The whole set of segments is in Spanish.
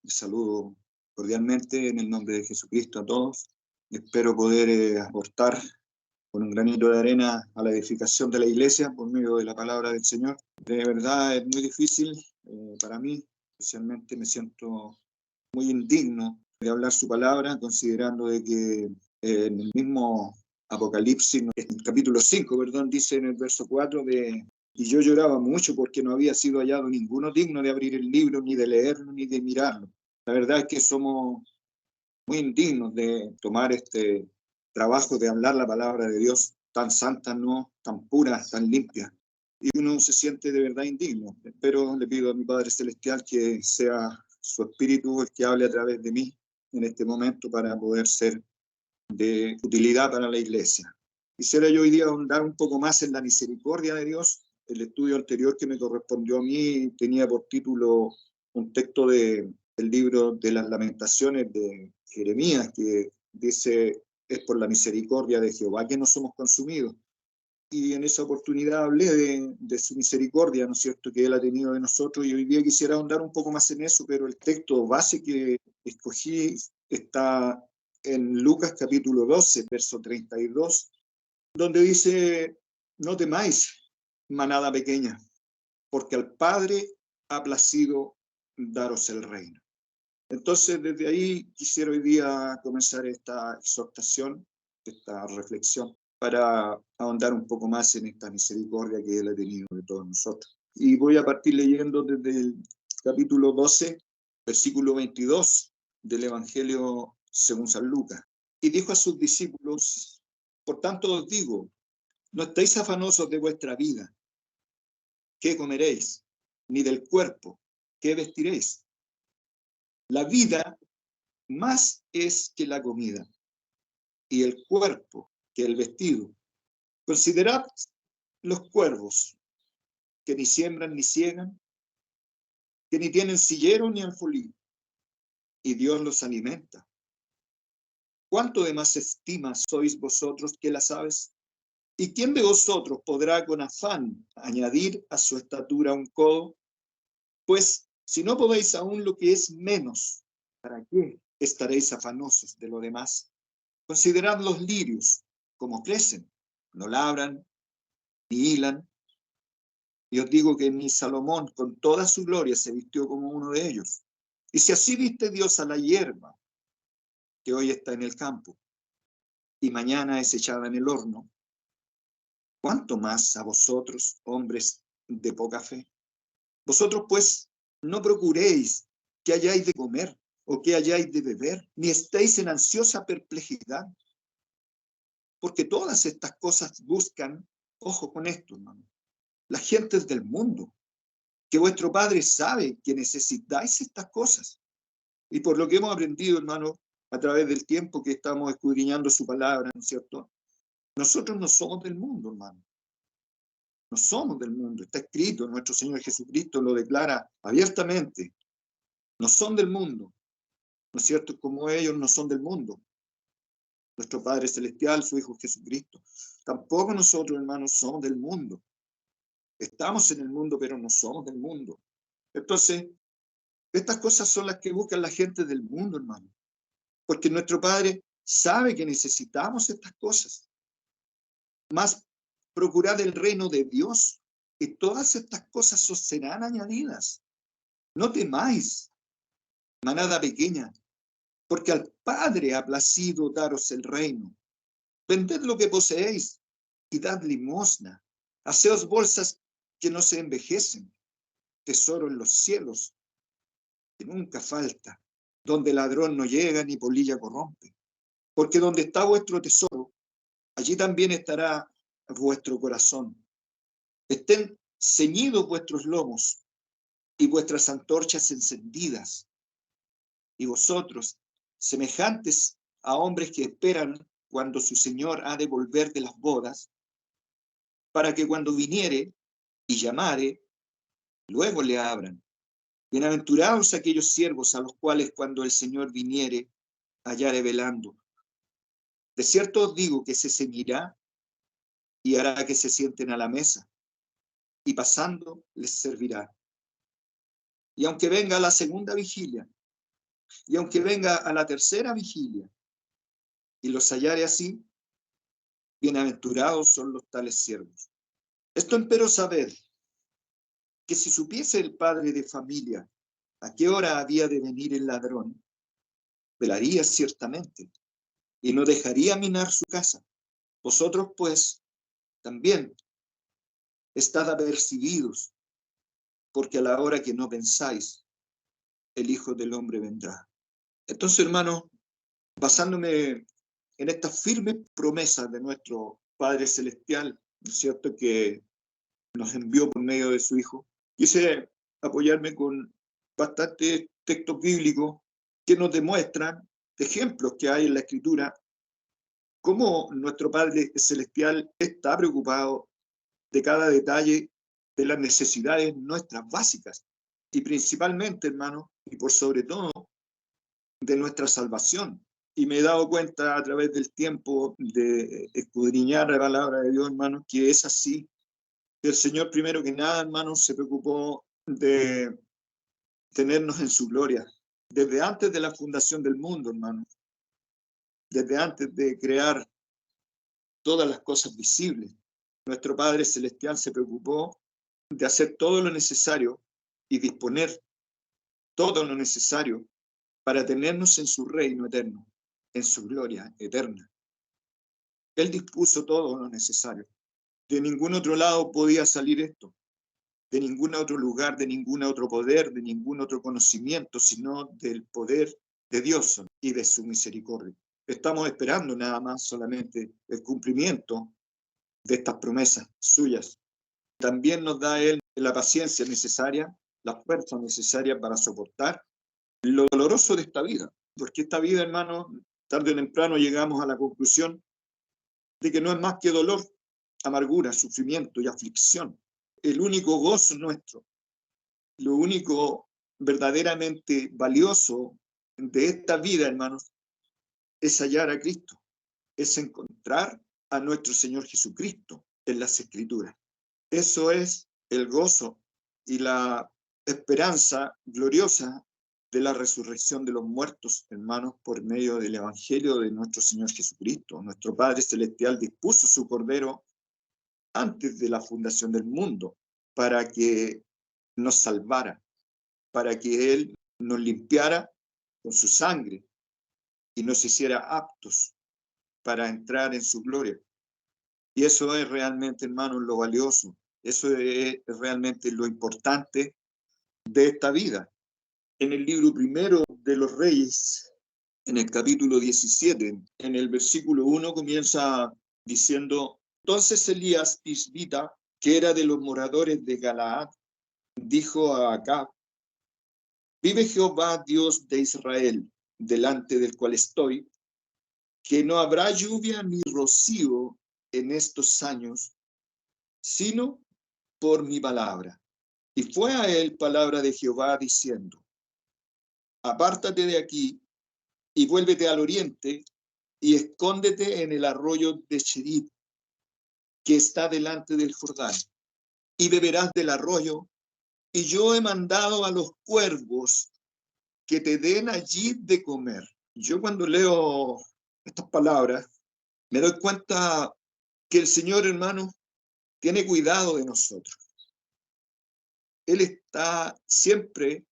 Les saludo cordialmente en el nombre de Jesucristo a todos. Espero poder aportar con un granito de arena a la edificación de la iglesia por medio de la palabra del Señor. De verdad es muy difícil para mí, especialmente me siento muy indigno de hablar su palabra, considerando de que en el mismo Apocalipsis, en el capítulo 5, perdón, dice en el verso 4 y yo lloraba mucho porque no había sido hallado ninguno digno de abrir el libro, ni de leerlo, ni de mirarlo. La verdad es que somos muy indignos de tomar este trabajo de hablar la palabra de Dios tan santa, no tan pura, tan limpia. Y uno se siente de verdad indigno. Pero le pido a mi Padre Celestial que sea su Espíritu el que hable a través de mí en este momento para poder ser de utilidad para la iglesia. Quisiera yo hoy día ahondar un poco más en la misericordia de Dios. El estudio anterior que me correspondió a mí tenía por título un texto del libro de las Lamentaciones de Jeremías, que dice: es por la misericordia de Jehová que no somos consumidos. Y en esa oportunidad hablé de su misericordia, ¿no es cierto?, que Él ha tenido de nosotros, y hoy día quisiera ahondar un poco más en eso, pero el texto base que escogí está en Lucas capítulo 12, verso 32, donde dice: no temáis, manada pequeña, porque al Padre ha placido daros el reino. Entonces, desde ahí quisiera hoy día comenzar esta exhortación, esta reflexión, para ahondar un poco más en esta misericordia que Él ha tenido de todos nosotros. Y voy a partir leyendo desde el capítulo 12, versículo 22 del Evangelio según San Lucas. Y dijo a sus discípulos: por tanto os digo, no estéis afanosos de vuestra vida, qué comeréis, ni del cuerpo, qué vestiréis. La vida más es que la comida, y el cuerpo que el vestido. Considerad los cuervos, que ni siembran ni ciegan, que ni tienen sillero ni alfolí, y Dios los alimenta. ¿Cuánto de más estima sois vosotros que las aves? ¿Y quién de vosotros podrá con afán añadir a su estatura un codo? Pues si no podéis aún lo que es menos, ¿para qué estaréis afanosos de lo demás? Considerad los lirios, como crecen, no labran ni hilan, y os digo que ni Salomón con toda su gloria se vistió como uno de ellos. Y si así viste Dios a la hierba, que hoy está en el campo y mañana es echada en el horno, ¿cuánto más a vosotros, hombres de poca fe? Vosotros pues no procuréis que hayáis de comer o que hayáis de beber, ni estéis en ansiosa perplejidad, porque todas estas cosas buscan, ojo con esto, hermano, las gentes del mundo, que vuestro Padre sabe que necesitáis estas cosas. Y por lo que hemos aprendido, hermano, a través del tiempo que estamos escudriñando su palabra, ¿no es cierto? Nosotros no somos del mundo, hermano. No somos del mundo. Está escrito, nuestro Señor Jesucristo lo declara abiertamente. No son del mundo, ¿no es cierto? Como ellos no son del mundo. Nuestro Padre Celestial, su Hijo Jesucristo. Tampoco nosotros, hermanos, somos del mundo. Estamos en el mundo, pero no somos del mundo. Entonces, estas cosas son las que buscan la gente del mundo, hermano. Porque nuestro Padre sabe que necesitamos estas cosas. Más procurad el reino de Dios, y todas estas cosas os serán añadidas. No temáis, manada pequeña, porque al Padre ha placido daros el reino. Vended lo que poseéis y dad limosna. Haceos bolsas que no se envejecen, tesoro en los cielos, que nunca falta, donde ladrón no llega ni polilla corrompe. Porque donde está vuestro tesoro, allí también estará vuestro corazón. Estén ceñidos vuestros lomos y vuestras antorchas encendidas. Y vosotros, semejantes a hombres que esperan cuando su Señor ha de volver de las bodas, para que cuando viniere y llamare, luego le abran. Bienaventurados aquellos siervos a los cuales cuando el Señor viniere, hallare velando. De cierto os digo que se ceñirá y hará que se sienten a la mesa, y pasando les servirá. Y aunque venga la segunda vigilia, Y aunque venga a la tercera vigilia y los hallare así, bienaventurados son los tales siervos. Esto empero sabed, que si supiese el padre de familia a qué hora había de venir el ladrón, velaría ciertamente y no dejaría minar su casa. Vosotros, pues, también estad apercibidos, porque a la hora que no pensáis, el Hijo del Hombre vendrá. Entonces, hermanos, basándome en estas firmes promesas de nuestro Padre Celestial, ¿no es cierto?, que nos envió por medio de su Hijo, quise apoyarme con bastantes textos bíblicos que nos demuestran ejemplos que hay en la Escritura, cómo nuestro Padre Celestial está preocupado de cada detalle de las necesidades nuestras básicas, y principalmente, hermano, y por sobre todo, de nuestra salvación. Y me he dado cuenta a través del tiempo de escudriñar la palabra de Dios, hermano, que es así. El Señor, primero que nada, hermano, se preocupó de tenernos en su gloria, desde antes de la fundación del mundo, hermano, desde antes de crear todas las cosas visibles. Nuestro Padre Celestial se preocupó de hacer todo lo necesario y disponer todo lo necesario para tenernos en su reino eterno, en su gloria eterna. Él dispuso todo lo necesario. De ningún otro lado podía salir esto, de ningún otro lugar, de ningún otro poder, de ningún otro conocimiento, sino del poder de Dios y de su misericordia. Estamos esperando nada más solamente el cumplimiento de estas promesas suyas. También nos da Él la paciencia necesaria, la fuerza necesaria para soportar lo doloroso de esta vida, porque esta vida, hermano, tarde o temprano llegamos a la conclusión de que no es más que dolor, amargura, sufrimiento y aflicción. El único gozo nuestro, lo único verdaderamente valioso de esta vida, hermanos, es hallar a Cristo, es encontrar a nuestro Señor Jesucristo en las Escrituras. Eso es el gozo y la esperanza gloriosa de la resurrección de los muertos, hermanos, por medio del Evangelio de nuestro Señor Jesucristo. Nuestro Padre Celestial dispuso su Cordero antes de la fundación del mundo para que nos salvara, para que Él nos limpiara con su sangre y nos hiciera aptos para entrar en su gloria. Y eso es realmente, hermanos, lo valioso. Eso es realmente lo importante de esta vida. En el libro primero de los Reyes, en el capítulo 17, en el versículo 1, comienza diciendo: entonces Elías tisbita, que era de los moradores de Galaad, dijo a Acab: vive Jehová, Dios de Israel, delante del cual estoy, que no habrá lluvia ni rocío en estos años, sino por mi palabra. Y fue a él palabra de Jehová diciendo: apártate de aquí y vuélvete al oriente y escóndete en el arroyo de Cherit, que está delante del Jordán, y beberás del arroyo, y yo he mandado a los cuervos que te den allí de comer. Yo cuando leo estas palabras me doy cuenta que el Señor, hermano, tiene cuidado de nosotros. Él está siempre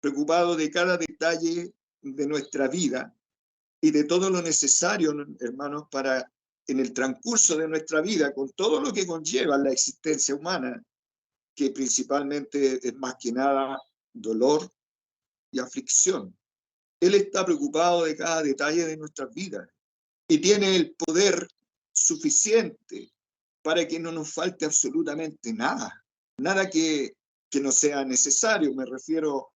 preocupado de cada detalle de nuestra vida y de todo lo necesario, hermanos, para en el transcurso de nuestra vida, con todo lo que conlleva la existencia humana, que principalmente es más que nada dolor y aflicción. Él está preocupado de cada detalle de nuestras vidas y tiene el poder suficiente para que no nos falte absolutamente nada, nada que no sea necesario. Me refiero a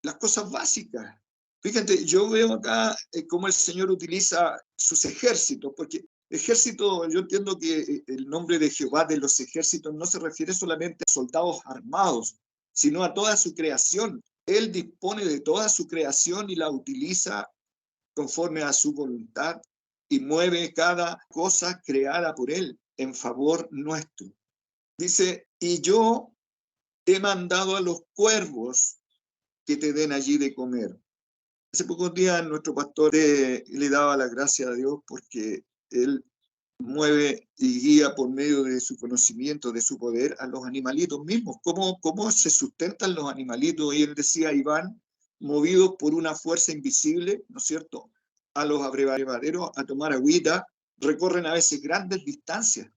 las cosas básicas. Fíjate, yo veo acá cómo el Señor utiliza sus ejércitos, porque ejército, yo entiendo que el nombre de Jehová de los ejércitos no se refiere solamente a soldados armados, sino a toda su creación. Él dispone de toda su creación y la utiliza conforme a su voluntad y mueve cada cosa creada por él en favor nuestro. Dice: y yo he mandado a los cuervos que te den allí de comer. Hace pocos días nuestro pastor le daba las gracias a Dios porque él mueve y guía por medio de su conocimiento, de su poder, a los animalitos mismos. ¿Cómo se sustentan los animalitos? Y él decía, y van movidos por una fuerza invisible, ¿no es cierto?, a los abrevaderos a tomar agüita, recorren a veces grandes distancias,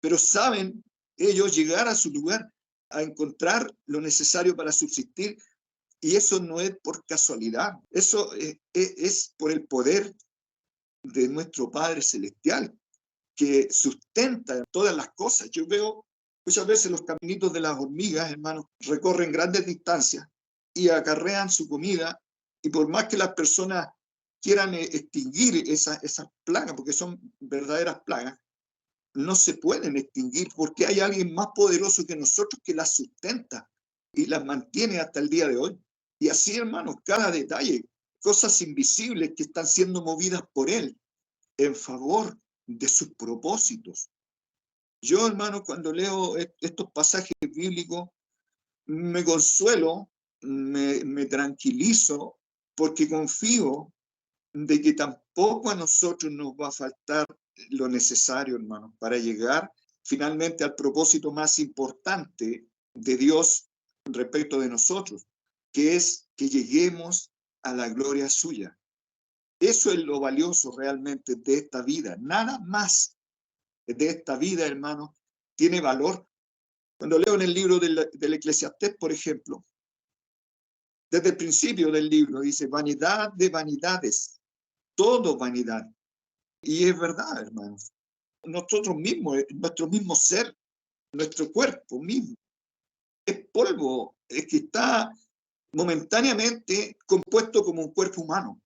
pero saben ellos llegar a su lugar, a encontrar lo necesario para subsistir, y eso no es por casualidad, eso es por el poder de nuestro Padre Celestial, que sustenta todas las cosas. Yo veo muchas veces los caminitos de las hormigas, hermanos, recorren grandes distancias y acarrean su comida, y por más que las personas quieran extinguir esas plagas, porque son verdaderas plagas, no se pueden extinguir porque hay alguien más poderoso que nosotros que las sustenta y las mantiene hasta el día de hoy. Y así, hermanos, cada detalle, cosas invisibles que están siendo movidas por Él en favor de sus propósitos. Yo, hermano, cuando leo estos pasajes bíblicos, me consuelo, me tranquilizo, porque confío de que tampoco a nosotros nos va a faltar lo necesario, hermano, para llegar finalmente al propósito más importante de Dios respecto de nosotros, que es que lleguemos a la gloria suya. Eso es lo valioso realmente de esta vida. Nada más de esta vida, hermano, tiene valor. Cuando leo en el libro del Eclesiastés, por ejemplo, desde el principio del libro dice, vanidad de vanidades, todo vanidad. Y es verdad, hermanos. Nosotros mismos, nuestro mismo ser, nuestro cuerpo mismo, es polvo, es que está momentáneamente compuesto como un cuerpo humano,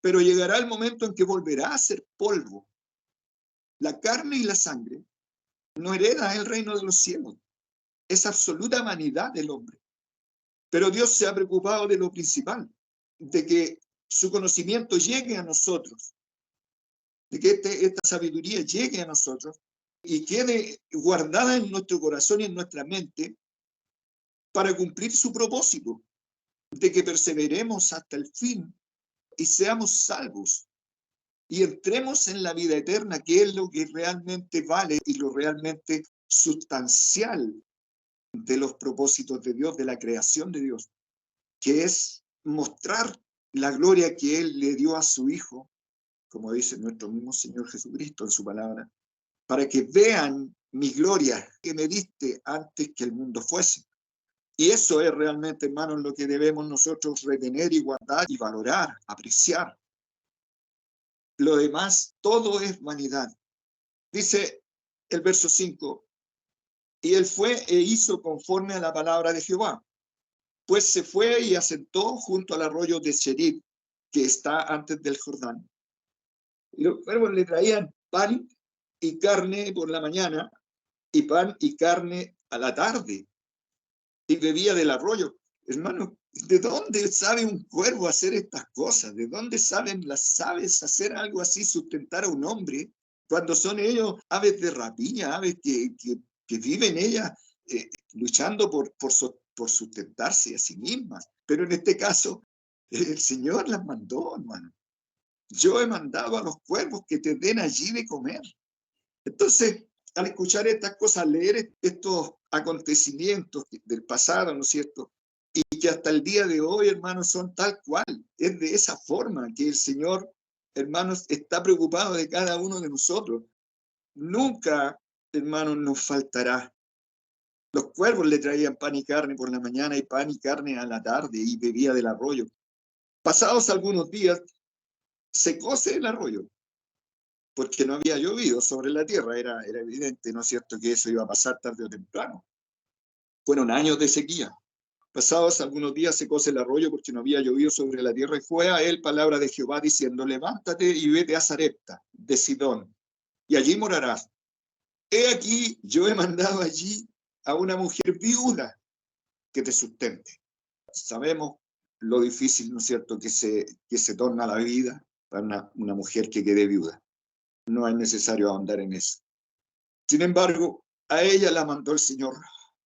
pero llegará el momento en que volverá a ser polvo. La carne y la sangre no heredan el reino de los cielos. Es absoluta vanidad del hombre. Pero Dios se ha preocupado de lo principal, de que su conocimiento llegue a nosotros, de que esta sabiduría llegue a nosotros y quede guardada en nuestro corazón y en nuestra mente para cumplir su propósito, de que perseveremos hasta el fin y seamos salvos y entremos en la vida eterna, que es lo que realmente vale y lo realmente sustancial de los propósitos de Dios, de la creación de Dios, que es mostrar la gloria que Él le dio a su Hijo, como dice nuestro mismo Señor Jesucristo en su palabra, para que vean mi gloria que me diste antes que el mundo fuese. Y eso es realmente, hermanos, lo que debemos nosotros retener y guardar y valorar, apreciar. Lo demás, todo es vanidad. Dice el verso 5, y él fue e hizo conforme a la palabra de Jehová, pues se fue y asentó junto al arroyo de Cherib, que está antes del Jordán. Y los cuervos le traían pan y carne por la mañana, y pan y carne a la tarde, y bebía del arroyo. Hermano, ¿de dónde sabe un cuervo hacer estas cosas? ¿De dónde saben las aves hacer algo así, sustentar a un hombre, cuando son ellos aves de rapiña, aves que viven ellas luchando por sustentarse a sí mismas? Pero en este caso, el Señor las mandó, hermano. Yo he mandado a los cuervos que te den allí de comer. Entonces, al escuchar estas cosas, leer estos acontecimientos del pasado, ¿no es cierto? Y que hasta el día de hoy, hermanos, son tal cual. Es de esa forma que el Señor, hermanos, está preocupado de cada uno de nosotros. Nunca, hermanos, nos faltará. Los cuervos le traían pan y carne por la mañana y pan y carne a la tarde y bebía del arroyo. Pasados algunos días, secóse el arroyo, porque no había llovido sobre la tierra, era evidente, ¿no es cierto?, que eso iba a pasar tarde o temprano. Fueron años de sequía. Pasados algunos días secóse el arroyo porque no había llovido sobre la tierra, y fue a él palabra de Jehová diciendo, levántate y vete a Sarepta de Sidón, y allí morarás. He aquí, yo he mandado allí a una mujer viuda que te sustente. Sabemos lo difícil, ¿no es cierto?, que se torna la vida para una mujer que quede viuda. No es necesario ahondar en eso. Sin embargo, a ella la mandó el Señor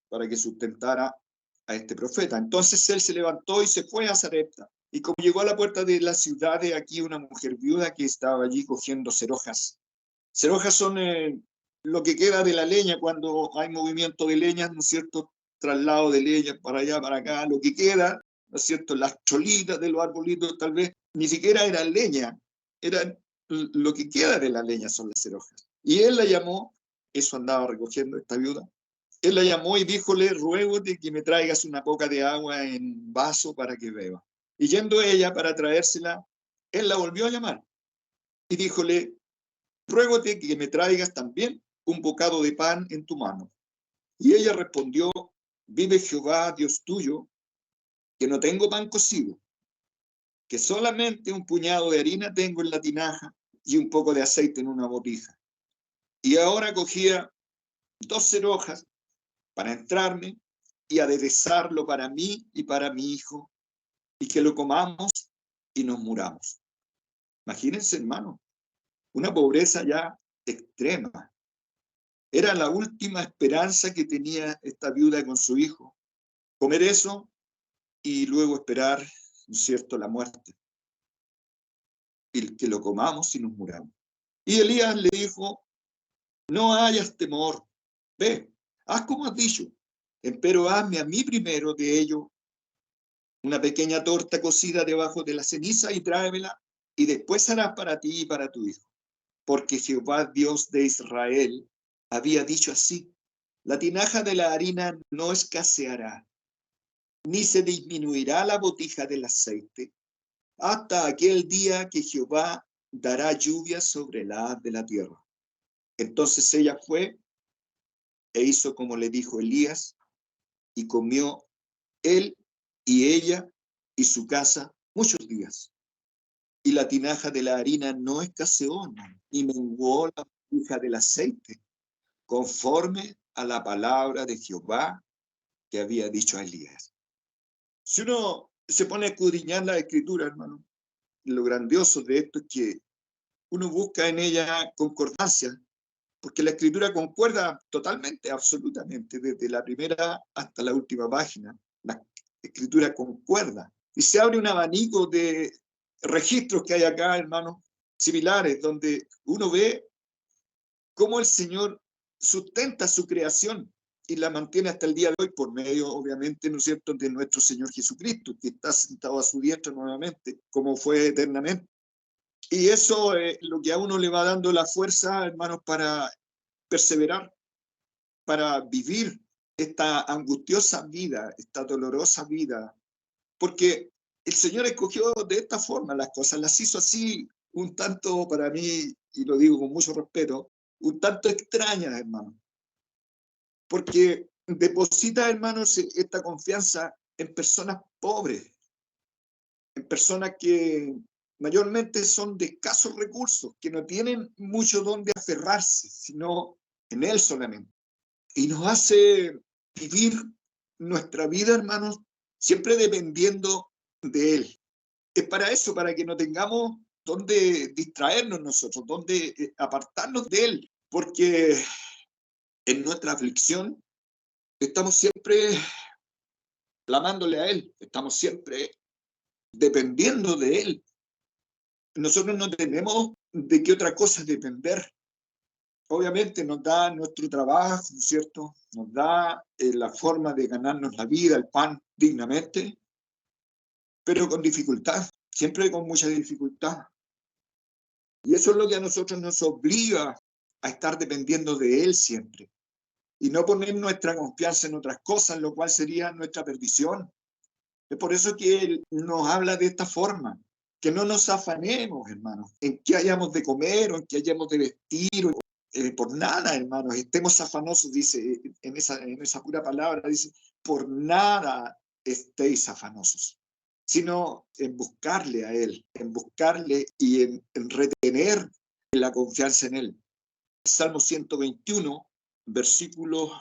para que sustentara a este profeta. Entonces él se levantó y se fue a Sarepta. Y como llegó a la puerta de la ciudad, de aquí una mujer viuda que estaba allí cogiendo cerojas. Cerojas son lo que queda de la leña cuando hay movimiento de leña, ¿no es cierto? Traslado de leña para allá, para acá, lo que queda, ¿no es cierto? Las cholitas de los arbolitos tal vez ni siquiera eran leña, eran lo que queda de la leña son las cerojas. Y él la llamó, eso andaba recogiendo esta viuda, él la llamó y díjole, ruego de que me traigas una poca de agua en vaso para que beba. Y yendo ella para traérsela, él la volvió a llamar y díjole, ruégote que me traigas también un bocado de pan en tu mano. Y ella respondió, vive Jehová, Dios tuyo, que no tengo pan cocido, que solamente un puñado de harina tengo en la tinaja y un poco de aceite en una botija. Y ahora cogía 2 cerojas para entrarme y aderezarlo para mí y para mi hijo, y que lo comamos y nos muramos. Imagínense, hermano, una pobreza ya extrema. Era la última esperanza que tenía esta viuda con su hijo, comer eso y luego esperar, ¿no es cierto?, la muerte, y que lo comamos y nos muramos. Y Elías le dijo, no hayas temor, ve, haz como has dicho, empero hazme a mí primero de ello una pequeña torta cocida debajo de la ceniza y tráemela, y después harás para ti y para tu hijo. Porque Jehová, Dios de Israel, había dicho así, la tinaja de la harina no escaseará, ni se disminuirá la botija del aceite, hasta aquel día que Jehová dará lluvia sobre la haz de la tierra. Entonces ella fue e hizo como le dijo Elías, y comió él y ella y su casa muchos días. Y la tinaja de la harina no escaseó, ni menguó la botija del aceite, conforme a la palabra de Jehová que había dicho a Elías. Si uno se pone a escudriñar la escritura, hermano, lo grandioso de esto es que uno busca en ella concordancia, porque la escritura concuerda totalmente, absolutamente, desde la primera hasta la última página. La escritura concuerda. Y se abre un abanico de registros que hay acá, hermanos, similares, donde uno ve cómo el Señor sustenta su creación y la mantiene hasta el día de hoy por medio, obviamente, ¿no es cierto?, de nuestro Señor Jesucristo, que está sentado a su diestra nuevamente, como fue eternamente. Y eso es lo que a uno le va dando la fuerza, hermanos, para perseverar, para vivir esta angustiosa vida, esta dolorosa vida, porque el Señor escogió de esta forma las cosas, las hizo así, un tanto para mí, y lo digo con mucho respeto, un tanto extrañas, hermano, porque deposita, hermanos, esta confianza en personas pobres, en personas que mayormente son de escasos recursos, que no tienen mucho donde aferrarse, sino en Él solamente. Y nos hace vivir nuestra vida, hermanos, siempre dependiendo de Él. Es para eso, para que no tengamos donde distraernos nosotros, donde apartarnos de Él, porque en nuestra aflicción estamos siempre clamándole a Él, estamos siempre dependiendo de Él. Nosotros no tenemos de qué otra cosa depender. Obviamente nos da nuestro trabajo, ¿no es cierto? Nos da la forma de ganarnos la vida, el pan dignamente, pero con dificultad, siempre con mucha dificultad. Y eso es lo que a nosotros nos obliga a estar dependiendo de Él siempre y no poner nuestra confianza en otras cosas, lo cual sería nuestra perdición. Es por eso que Él nos habla de esta forma, que no nos afanemos, hermanos, en qué hayamos de comer o en qué hayamos de vestir, por nada, hermanos, estemos afanosos, dice en esa pura palabra, dice, por nada estéis afanosos, sino en buscarle a Él, en buscarle y en retener la confianza en Él. Salmo 121, versículos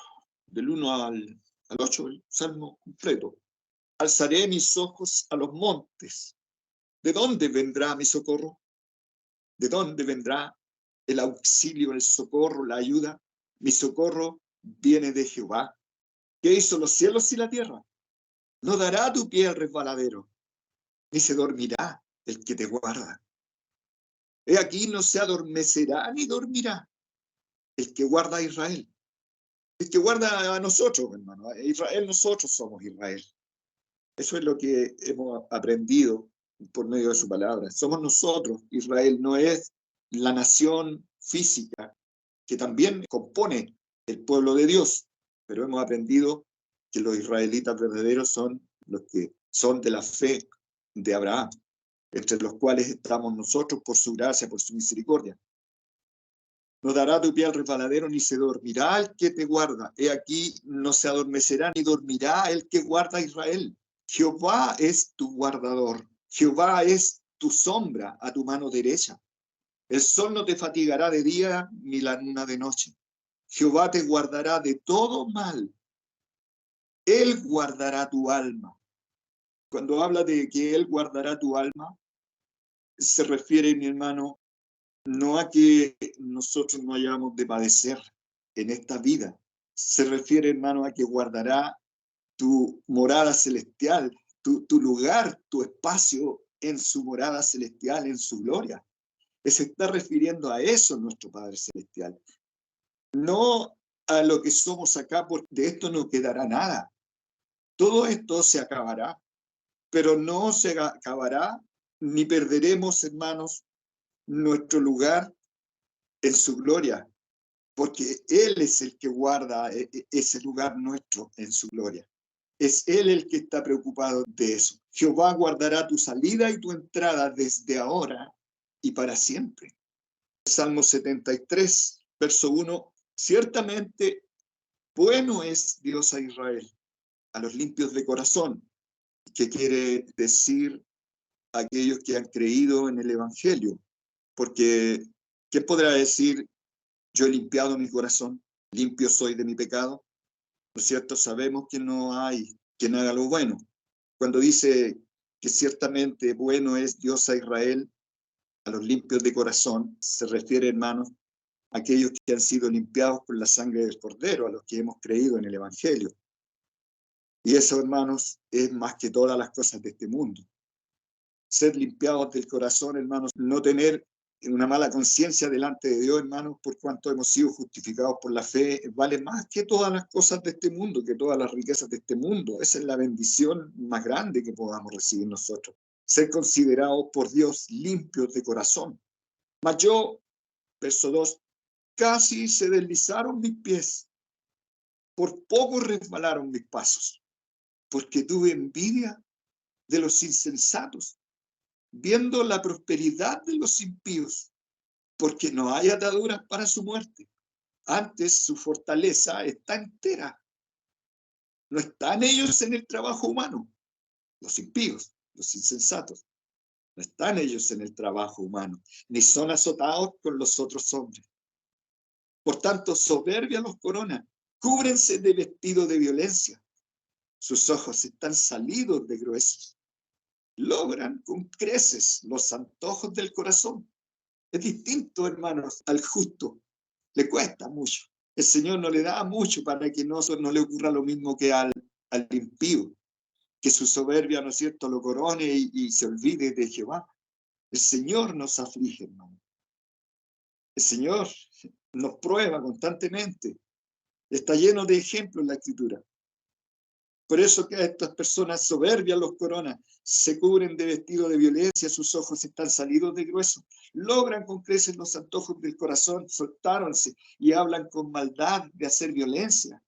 del 1 al 8, el salmo completo. Alzaré mis ojos a los montes. ¿De dónde vendrá mi socorro? ¿De dónde vendrá el auxilio, el socorro, la ayuda? Mi socorro viene de Jehová, que hizo los cielos y la tierra. No dará tu pie al resbaladero. ni se dormirá el que te guarda. He aquí no se adormecerá ni dormirá el que guarda a Israel. El que guarda a nosotros, hermano. A Israel, nosotros somos Israel. Eso es lo que hemos aprendido por medio de su palabra. Somos nosotros, Israel, no es la nación física que también compone el pueblo de Dios, pero hemos aprendido que los israelitas verdaderos son los que son de la fe de Abraham, entre los cuales estamos nosotros por su gracia, por su misericordia. No dará tu pie al resbaladero, ni se dormirá el que te guarda. He aquí, no se adormecerá, ni dormirá el que guarda a Israel. Jehová es tu guardador. Jehová es tu sombra a tu mano derecha. El sol no te fatigará de día, ni la luna de noche. Jehová te guardará de todo mal. Él guardará tu alma. Cuando habla de que Él guardará tu alma, se refiere, mi hermano, no a que nosotros no hayamos de padecer en esta vida. Se refiere, hermano, a que guardará tu morada celestial, tu lugar, tu espacio en su morada celestial, en su gloria. Se está refiriendo a eso nuestro Padre Celestial. No a lo que somos acá, porque de esto no quedará nada. Todo esto se acabará, pero no se acabará ni perderemos, hermanos, nuestro lugar en su gloria, porque Él es el que guarda ese lugar nuestro en su gloria. Es Él el que está preocupado de eso. Jehová guardará tu salida y tu entrada desde ahora y para siempre. Salmo 73, verso 1. Ciertamente, bueno es Dios a Israel, a los limpios de corazón, que quiere decir aquellos que han creído en el Evangelio. Porque, ¿quién podrá decir, yo he limpiado mi corazón, limpio soy de mi pecado? ¿No es cierto? Sabemos que no hay quien haga lo bueno. Cuando dice que ciertamente bueno es Dios a Israel, a los limpios de corazón, se refiere, hermanos, a aquellos que han sido limpiados por la sangre del Cordero, a los que hemos creído en el Evangelio. Y eso, hermanos, es más que todas las cosas de este mundo. Ser limpiados del corazón, hermanos, no tener una mala conciencia delante de Dios, hermanos, por cuanto hemos sido justificados por la fe, vale más que todas las cosas de este mundo, que todas las riquezas de este mundo. Esa es la bendición más grande que podamos recibir nosotros. Ser considerados por Dios limpios de corazón. Mas yo, verso 2, casi se deslizaron mis pies, por poco resbalaron mis pasos, porque tuve envidia de los insensatos, viendo la prosperidad de los impíos, porque no hay ataduras para su muerte. Antes su fortaleza está entera. No están ellos en el trabajo humano, los impíos, los insensatos. No están ellos en el trabajo humano, ni son azotados con los otros hombres. Por tanto, soberbia los corona, cúbrense de vestido de violencia. Sus ojos están salidos de gruesos. Logran con creces los antojos del corazón. Es distinto, hermanos, al justo. Le cuesta mucho. El Señor no le da mucho para que no le ocurra lo mismo que al impío, que su soberbia, ¿no es cierto?, lo corone y se olvide de Jehová. El Señor nos aflige, hermano. El Señor nos prueba constantemente. Está lleno de ejemplos en la Escritura. Por eso que a estas personas soberbias los coronas, se cubren de vestido de violencia, sus ojos están salidos de grueso, logran con creces los antojos del corazón, soltáronse y hablan con maldad de hacer violencia,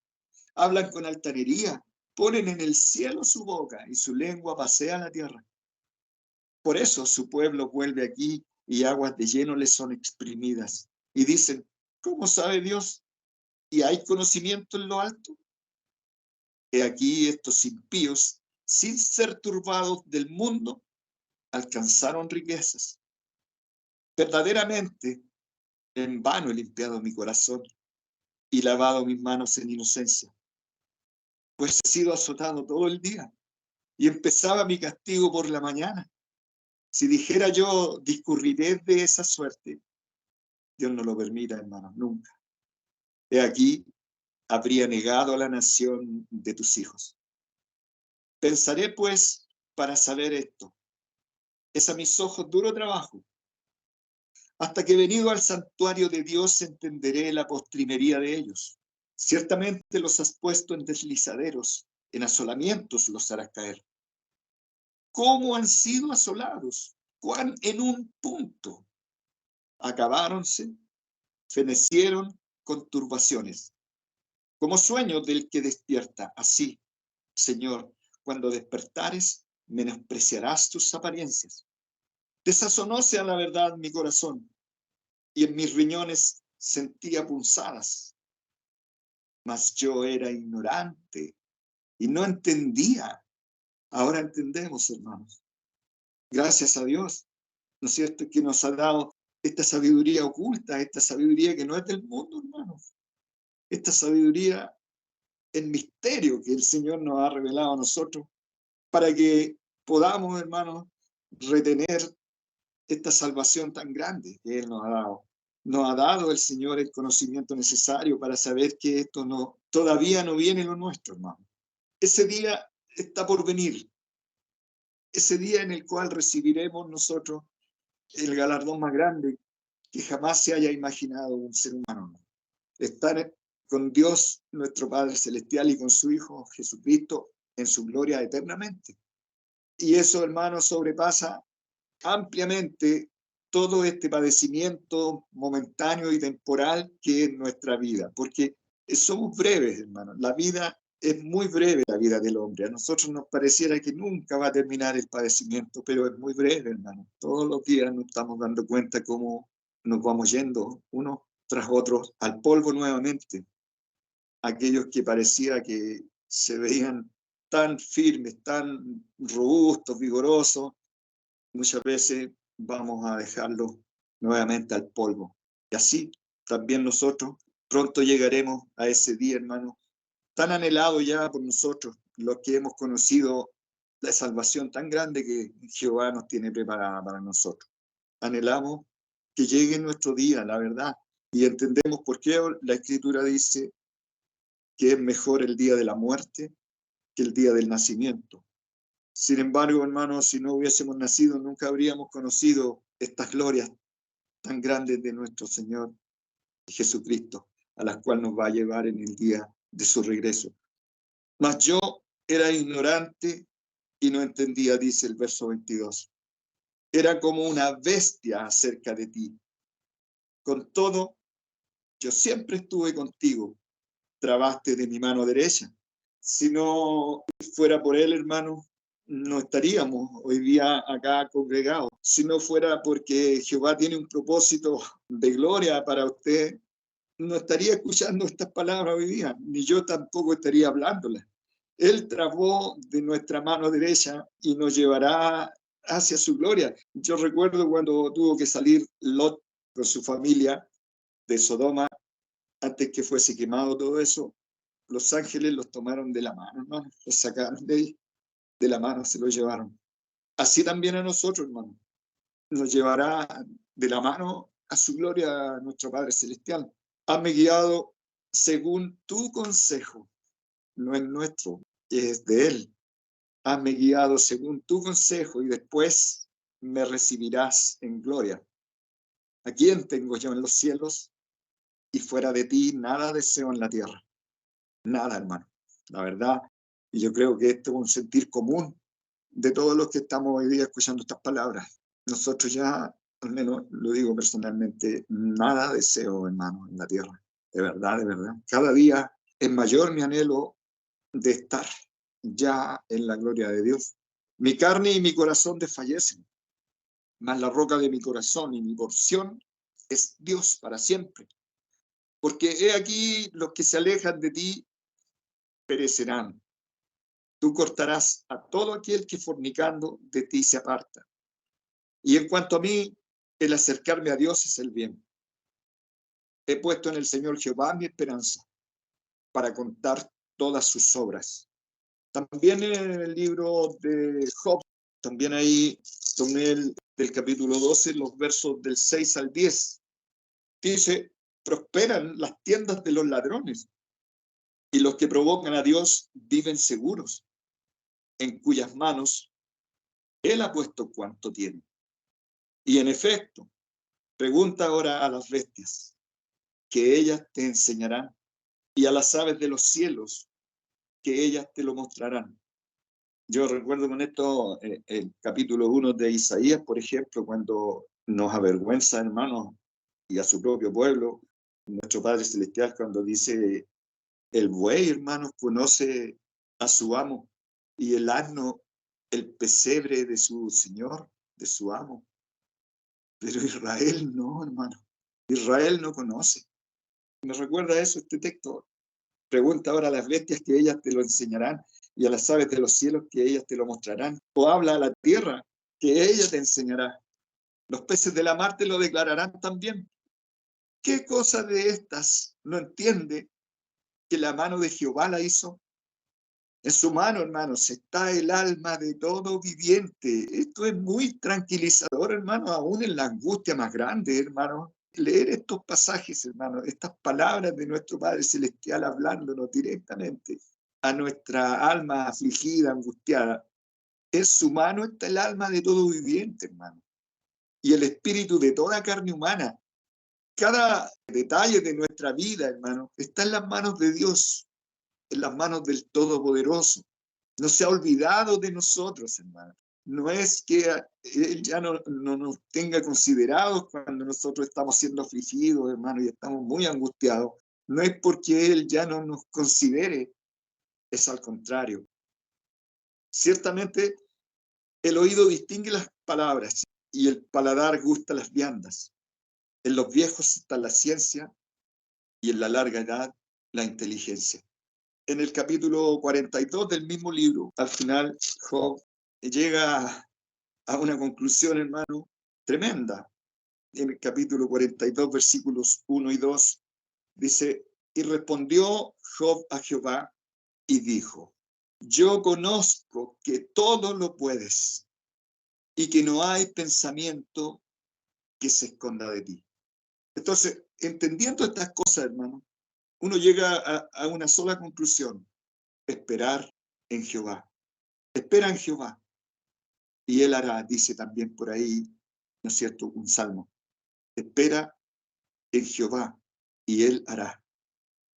hablan con altanería, ponen en el cielo su boca y su lengua pasea la tierra. Por eso su pueblo vuelve aquí y aguas de lleno les son exprimidas. Y dicen, ¿cómo sabe Dios? ¿Y hay conocimiento en lo alto? He aquí estos impíos, sin ser turbados del mundo, alcanzaron riquezas. Verdaderamente, en vano he limpiado mi corazón y lavado mis manos en inocencia, pues he sido azotado todo el día y empezaba mi castigo por la mañana. Si dijera yo, discurriré de esa suerte, Dios no lo permita, hermanos, nunca. He aquí, habría negado a la nación de tus hijos. Pensaré, pues, para saber esto, Es a mis ojos duro trabajo. Hasta que venido al santuario de Dios entenderé la postrimería de ellos. Ciertamente los has puesto en deslizaderos, en asolamientos los harás caer. ¿Cómo han sido asolados? ¿Cuán en un punto? Acabáronse, fenecieron con turbaciones. Como sueños del que despierta, así, Señor, cuando despertares, menospreciarás tus apariencias. Desazonóse a la verdad mi corazón, y en mis riñones sentía punzadas. Mas yo era ignorante y no entendía. Ahora entendemos, hermanos. Gracias a Dios, ¿no es cierto?, que nos ha dado esta sabiduría oculta, esta sabiduría que no es del mundo, hermanos. Esta sabiduría en misterio que el Señor nos ha revelado a nosotros para que podamos, hermanos, retener esta salvación tan grande que Él nos ha dado. Nos ha dado el Señor el conocimiento necesario para saber que esto no, todavía no viene lo nuestro, hermano. Ese día está por venir. Ese día en el cual recibiremos nosotros el galardón más grande que jamás se haya imaginado un ser humano. Estar con Dios, nuestro Padre Celestial, y con su Hijo Jesucristo en su gloria eternamente. Y eso, hermanos, sobrepasa ampliamente todo este padecimiento momentáneo y temporal que es nuestra vida, porque somos breves, hermanos. La vida es muy breve, la vida del hombre. A nosotros nos pareciera que nunca va a terminar el padecimiento, pero es muy breve, hermano. Todos los días nos estamos dando cuenta cómo nos vamos yendo unos tras otros al polvo nuevamente. Aquellos que parecía que se veían tan firmes, tan robustos, vigorosos, muchas veces vamos a dejarlo nuevamente al polvo. Y así también nosotros pronto llegaremos a ese día, hermano, tan anhelado ya por nosotros, los que hemos conocido la salvación tan grande que Jehová nos tiene preparada para nosotros. Anhelamos que llegue nuestro día, la verdad, y entendemos por qué la Escritura dice que es mejor el día de la muerte que el día del nacimiento. Sin embargo, hermanos, si no hubiésemos nacido, nunca habríamos conocido estas glorias tan grandes de nuestro Señor Jesucristo, a las cuales nos va a llevar en el día de su regreso. Mas yo era ignorante y no entendía, dice el verso 22. Era como una bestia acerca de ti. Con todo, yo siempre estuve contigo, trabaste de mi mano derecha. Si no fuera por él, hermano, no estaríamos hoy día acá congregados. Si no fuera porque Jehová tiene un propósito de gloria para usted, no estaría escuchando estas palabras hoy día, ni yo tampoco estaría hablándolas. Él trabó de nuestra mano derecha y nos llevará hacia su gloria. Yo recuerdo cuando tuvo que salir Lot con su familia de Sodoma, antes que fuese quemado todo eso, los ángeles los tomaron de la mano, hermano, los sacaron de ahí, de la mano se los llevaron. Así también a nosotros, hermano, nos llevará de la mano a su gloria nuestro Padre Celestial. Hazme guiado según tu consejo, no es nuestro, es de Él. Hazme guiado según tu consejo y después me recibirás en gloria. ¿A quién tengo yo en los cielos? Y fuera de ti nada deseo en la tierra. Nada, hermano. La verdad, y yo creo que esto es un sentir común de todos los que estamos hoy día escuchando estas palabras. Nosotros ya, al menos lo digo personalmente, nada deseo, hermano, en la tierra. De verdad, de verdad. Cada día es mayor mi anhelo de estar ya en la gloria de Dios. Mi carne y mi corazón desfallecen, mas la roca de mi corazón y mi porción es Dios para siempre. Porque he aquí los que se alejan de ti perecerán. Tú cortarás a todo aquel que fornicando de ti se aparta. Y en cuanto a mí, el acercarme a Dios es el bien. He puesto en el Señor Jehová mi esperanza para contar todas sus obras. También en el libro de Job, también ahí tomé del capítulo 12, los versos del 6 al 10. Dice, prosperan las tiendas de los ladrones y los que provocan a Dios viven seguros, en cuyas manos Él ha puesto cuanto tiene. Y en efecto, pregunta ahora a las bestias, que ellas te enseñarán, y a las aves de los cielos, que ellas te lo mostrarán. Yo recuerdo con esto el capítulo 1 de Isaías, por ejemplo, cuando nos avergüenza, hermanos, y a su propio pueblo, nuestro Padre Celestial, cuando dice, el buey, hermanos, conoce a su amo, y el asno el pesebre de su señor, de su amo. Pero Israel no, hermano. Israel no conoce. Me recuerda eso este texto. Pregunta ahora a las bestias, que ellas te lo enseñarán, y a las aves de los cielos, que ellas te lo mostrarán. O habla a la tierra, que ella te enseñará. Los peces de la mar te lo declararán también. ¿Qué cosa de estas no entiende que la mano de Jehová la hizo? En su mano, hermanos, está el alma de todo viviente. Esto es muy tranquilizador, hermano, aún en la angustia más grande, hermano. Leer estos pasajes, hermano, estas palabras de nuestro Padre Celestial hablándonos directamente a nuestra alma afligida, angustiada. En su mano está el alma de todo viviente, hermano, y el espíritu de toda carne humana. Cada detalle de nuestra vida, hermano, está en las manos de Dios, en las manos del Todopoderoso. No se ha olvidado de nosotros, hermano. No es que Él ya no nos tenga considerados cuando nosotros estamos siendo afligidos, hermano, y estamos muy angustiados. No es porque Él ya no nos considere, es al contrario. Ciertamente, el oído distingue las palabras y el paladar gusta las viandas. En los viejos está la ciencia y en la larga edad la inteligencia. En el capítulo 42 del mismo libro, al final, Job llega a una conclusión, hermano, tremenda. En el capítulo 42, versículos 1 y 2, dice, y respondió Job a Jehová y dijo, yo conozco que todo lo puedes y que no hay pensamiento que se esconda de ti. Entonces, entendiendo estas cosas, hermano, uno llega a una sola conclusión: esperar en Jehová. Espera en Jehová y Él hará, dice también por ahí, ¿no es cierto?, un salmo. Espera en Jehová y Él hará.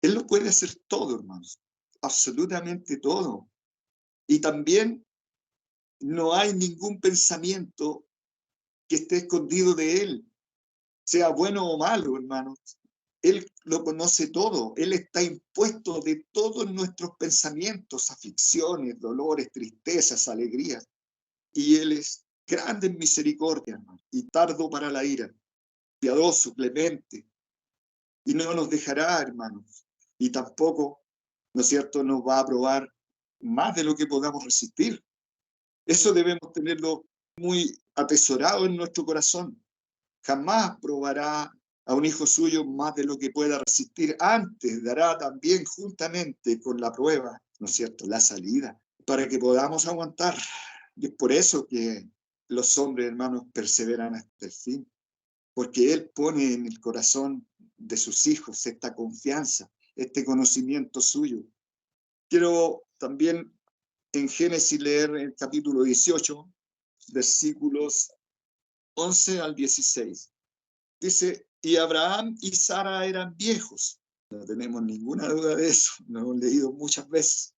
Él lo puede hacer todo, hermanos, absolutamente todo. Y también no hay ningún pensamiento que esté escondido de Él, sea bueno o malo, hermanos. Él lo conoce todo. Él está impuesto de todos nuestros pensamientos, aflicciones, dolores, tristezas, alegrías. Y Él es grande en misericordia, hermano, y tardo para la ira, piadoso, clemente, y no nos dejará, hermanos, y tampoco, ¿no es cierto?, nos va a probar más de lo que podamos resistir. Eso debemos tenerlo muy atesorado en nuestro corazón. Jamás probará a un hijo suyo más de lo que pueda resistir. Antes dará también juntamente con la prueba, ¿no es cierto?, la salida, para que podamos aguantar. Y es por eso que los hombres, hermanos, perseveran hasta el fin, porque Él pone en el corazón de sus hijos esta confianza, este conocimiento suyo. Quiero también en Génesis leer el capítulo 18, versículos 11 al 16. Dice, y Abraham y Sara eran viejos. No tenemos ninguna duda de eso, lo hemos leído muchas veces.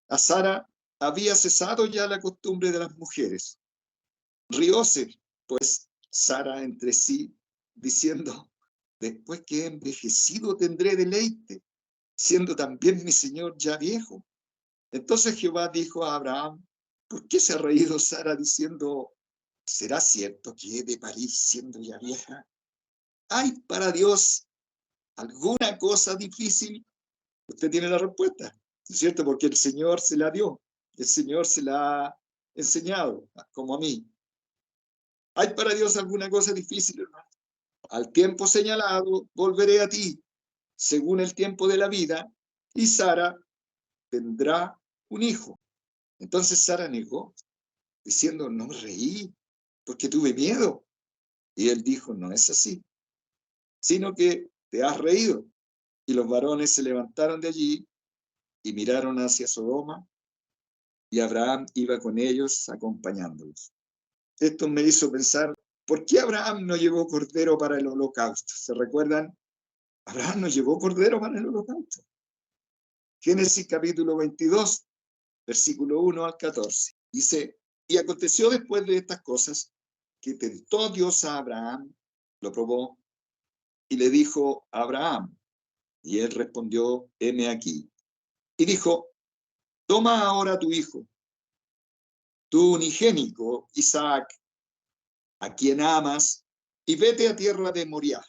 A Sara había cesado ya la costumbre de las mujeres. Rióse, pues, Sara entre sí, diciendo, después que he envejecido tendré deleite, siendo también mi señor ya viejo. Entonces Jehová dijo a Abraham, ¿por qué se ha reído Sara diciendo, ¿será cierto que he de parir siendo ya vieja? ¿Hay para Dios alguna cosa difícil? Usted tiene la respuesta, ¿no es cierto? Porque el Señor se la dio, el Señor se la ha enseñado, como a mí. ¿Hay para Dios alguna cosa difícil, hermano? Al tiempo señalado volveré a ti, según el tiempo de la vida, y Sara tendrá un hijo. Entonces Sara negó, diciendo, no me reí, porque tuve miedo. Y él dijo, no es así, sino que te has reído. Y los varones se levantaron de allí y miraron hacia Sodoma, y Abraham iba con ellos acompañándolos. esto me hizo pensar, ¿por qué Abraham no llevó cordero para el holocausto? ¿Se recuerdan? Abraham no llevó cordero para el holocausto. Génesis capítulo 22, versículo 1 al 14. Dice, y aconteció después de estas cosas que tentó Dios a Abraham, lo probó, y le dijo a Abraham, y él respondió, heme aquí. Y dijo, toma ahora tu hijo, tu unigénito, Isaac, a quien amas, y vete a tierra de Moriah,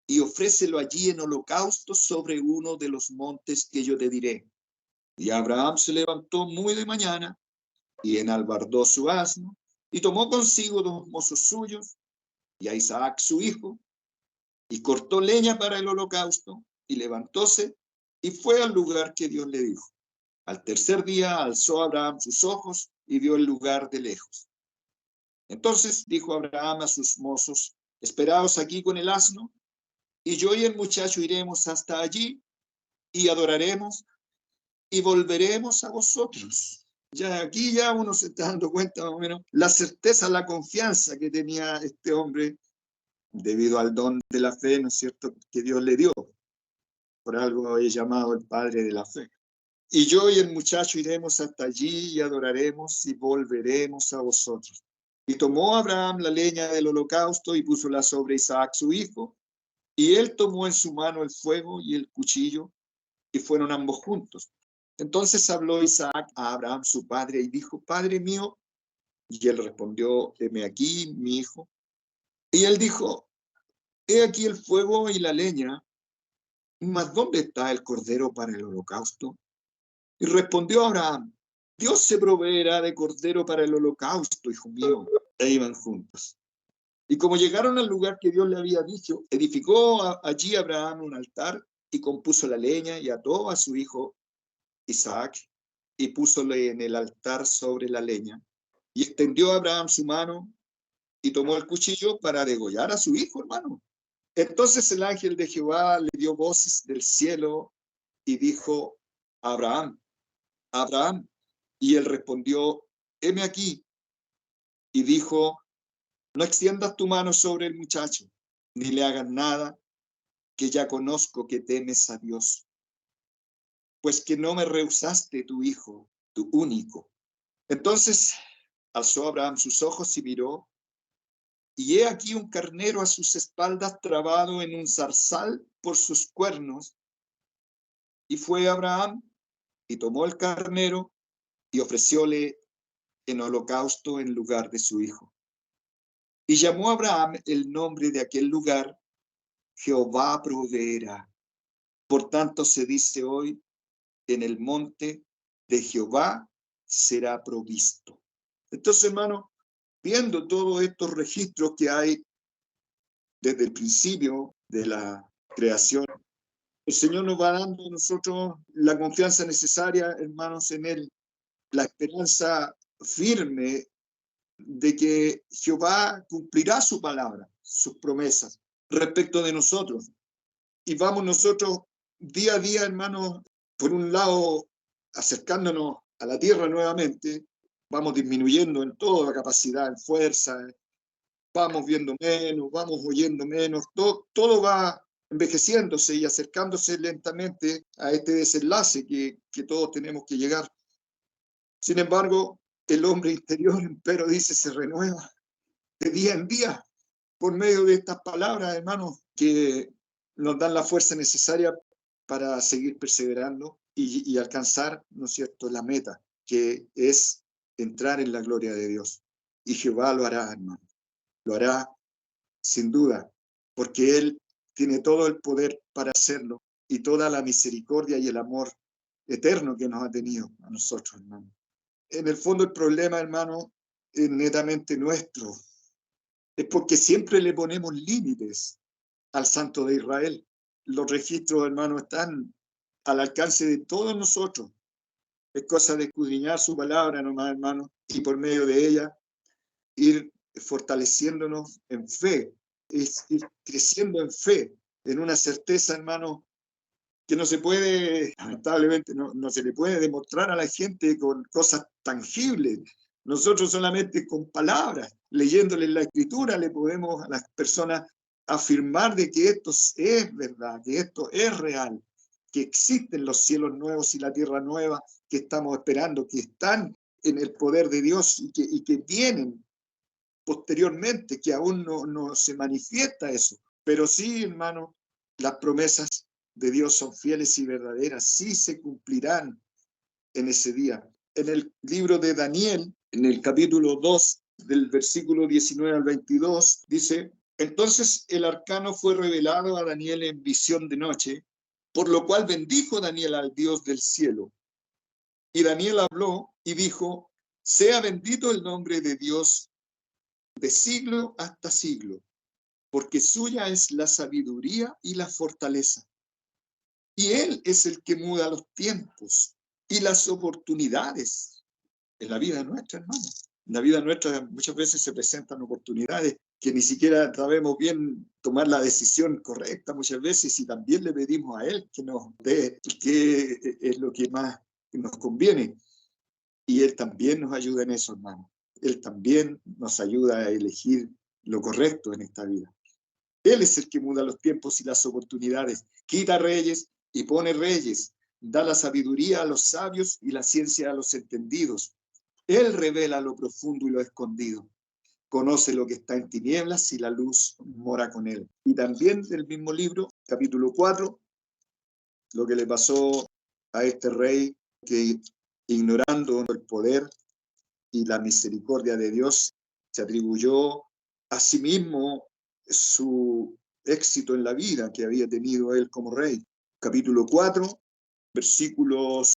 y ofrécelo allí en holocausto sobre uno de los montes que yo te diré. Y Abraham se levantó muy de mañana, y enalbardó su asno, y tomó consigo 2 mozos suyos, y a Isaac su hijo, y cortó leña para el holocausto, y levantóse, y fue al lugar que Dios le dijo. Al tercer día alzó Abraham sus ojos, y vio el lugar de lejos. Entonces dijo Abraham a sus mozos, esperaos aquí con el asno, y yo y el muchacho iremos hasta allí, y adoraremos, y volveremos a vosotros. Ya aquí ya uno se está dando cuenta más o menos la certeza, la confianza que tenía este hombre debido al don de la fe, ¿no es cierto?, que Dios le dio. Por algo he llamado el padre de la fe. Y yo y el muchacho iremos hasta allí y adoraremos y volveremos a vosotros. Y tomó Abraham la leña del holocausto y púsola sobre Isaac su hijo, y él tomó en su mano el fuego y el cuchillo, y fueron ambos juntos. Entonces habló Isaac a Abraham su padre y dijo, Padre mío, y él respondió, heme aquí, mi hijo. Y él dijo, he aquí el fuego y la leña, mas ¿dónde está el cordero para el holocausto? Y respondió Abraham, Dios se proveerá de cordero para el holocausto, hijo mío. E iban juntos. Y como llegaron al lugar que Dios le había dicho, edificó allí Abraham un altar y compuso la leña y ató a su hijo Isaac y púsole en el altar sobre la leña. Y extendió Abraham su mano y tomó el cuchillo para degollar a su hijo, hermano. Entonces el ángel de Jehová le dio voces del cielo y dijo, Abraham, Abraham. Y él respondió, heme aquí. Y dijo, no extiendas tu mano sobre el muchacho, ni le hagas nada, que ya conozco que temes a Dios. Pues que no me rehusaste tu hijo, tu único. Entonces alzó Abraham sus ojos y miró, y he aquí un carnero a sus espaldas trabado en un zarzal por sus cuernos. Y fue Abraham y tomó el carnero y ofrecióle en holocausto en lugar de su hijo. Y llamó Abraham el nombre de aquel lugar, Jehová proveerá. Por tanto se dice hoy, en el monte de Jehová será provisto. Entonces, hermano, viendo todos estos registros que hay desde el principio de la creación, el Señor nos va dando a nosotros la confianza necesaria, hermanos, en Él, la esperanza firme de que Jehová cumplirá su palabra, sus promesas respecto de nosotros. Y vamos nosotros día a día, hermanos, por un lado, acercándonos a la tierra nuevamente, vamos disminuyendo en toda capacidad, en fuerza, vamos viendo menos, vamos oyendo menos, todo va envejeciéndose y acercándose lentamente a este desenlace que todos tenemos que llegar. Sin embargo, el hombre interior, pero dice, se renueva de día en día por medio de estas palabras, hermanos, que nos dan la fuerza necesaria para seguir perseverando y alcanzar, ¿no es cierto?, la meta, que es entrar en la gloria de Dios. Y Jehová lo hará, hermano, lo hará sin duda, porque Él tiene todo el poder para hacerlo y toda la misericordia y el amor eterno que nos ha tenido a nosotros, hermano. En el fondo el problema, hermano, es netamente nuestro. Es porque siempre le ponemos límites al Santo de Israel. Los registros, hermano, están al alcance de todos nosotros. Es cosa de escudriñar su palabra nomás, hermano, y por medio de ella ir fortaleciéndonos en fe, es ir creciendo en fe, en una certeza, hermano, que no se puede, lamentablemente, no se le puede demostrar a la gente con cosas tangibles, Nosotros solamente con palabras, leyéndole la escritura, le podemos a las personas afirmar de que esto es verdad, que esto es real, que existen los cielos nuevos y la tierra nueva que estamos esperando, que están en el poder de Dios y que vienen posteriormente, que aún no se manifiesta eso. Pero sí, hermano, las promesas de Dios son fieles y verdaderas, sí se cumplirán en ese día. En el libro de Daniel, en el capítulo 2, del versículo 19 al 22, dice: entonces el arcano fue revelado a Daniel en visión de noche, por lo cual bendijo Daniel al Dios del cielo. Y Daniel habló y dijo: sea bendito el nombre de Dios de siglo hasta siglo, porque suya es la sabiduría y la fortaleza. Y Él es el que muda los tiempos y las oportunidades en la vida nuestra, hermano. En la vida nuestra muchas veces se presentan oportunidades que ni siquiera sabemos bien tomar la decisión correcta muchas veces, y también le pedimos a Él que nos dé qué es lo que más nos conviene. Y Él también nos ayuda en eso, hermano. Él también nos ayuda a elegir lo correcto en esta vida. Él es el que muda los tiempos y las oportunidades, quita reyes y pone reyes, da la sabiduría a los sabios y la ciencia a los entendidos. Él revela lo profundo y lo escondido. Conoce lo que está en tinieblas y la luz mora con él. Y también del mismo libro, capítulo 4, lo que le pasó a este rey que, ignorando el poder y la misericordia de Dios, se atribuyó a sí mismo su éxito en la vida que había tenido él como rey. Capítulo 4, versículos